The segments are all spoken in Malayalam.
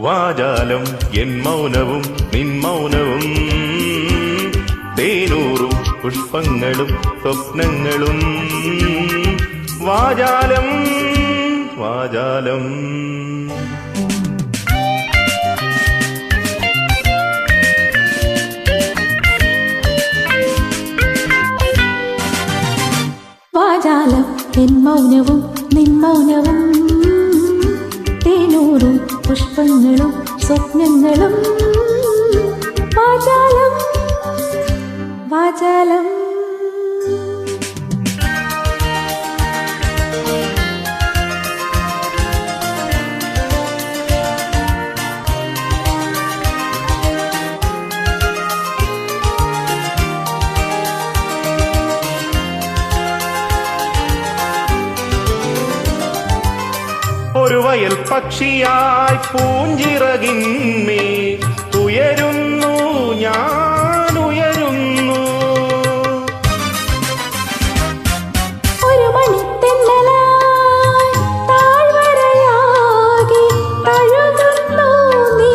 വാചാലം എൻ മൗനവും നിൻ മൗനവും തേനൂറും പുഷ്പങ്ങളും സ്വപ്നങ്ങളും വാചാലം വാചാലം വാചാലം എൻ മൗനവും നിൻ മൗനവും തേനൂറും പുഷ്പങ്ങളും സ്വപ്നങ്ങളും വാചാലം വാചാലം ഒരു വയൽ പക്ഷിയായി പൂഞ്ചിറകിന്മേൽ ഉയരുന്നു ഞാൻ ഉയരുന്നു. ഒരു മണിത്തെന്നലായി താഴ്വരയാകെ തഴുകുന്നു നീ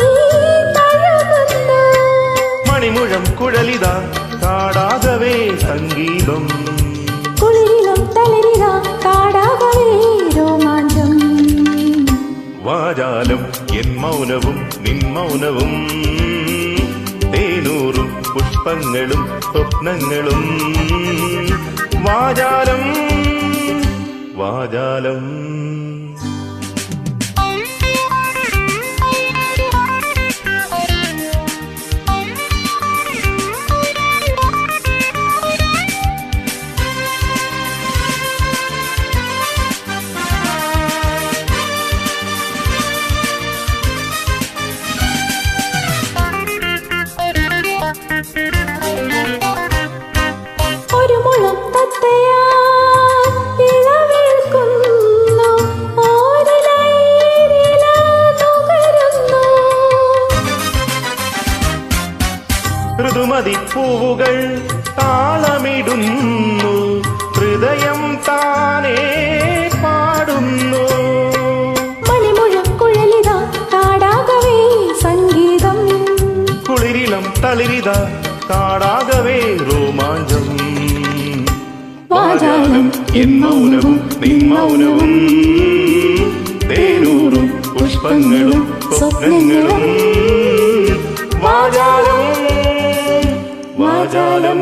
തഴുകുന്നു. മണിമുഴം കുഴലിതാ കാടാകവേ സംഗീതം. കുളിരിലും തളിരിതാ കാടാകവേ രോമാഞ്ചം. വാചാലം എൻ മൗനവും നിൻ മൗനവും തേനൂറും പുഷ്പങ്ങളും സ്വപ്നങ്ങളും വാചാലം വാചാലം ഒരു മുളം തത്തയാ ഇളവേൽക്കുന്നു ഓരിലയില നുകരുന്നു. ഋതുമതി പൂവുകൾ താളമിടുന്നു ഹൃദയം താനേ പാടുന്നു. മണിമുഴം കുഴലിതാ കാടാകവേ സംഗീതം. കുളിരിളം തളിരിത കാടാകവേ രോമാഞ്ചം. വാചാലം എൻ മൗനവും നിൻ മൗനവും തേനൂറും പുഷ്പങ്ങളും സ്വപ്നങ്ങളും വാചാലം വാചാലം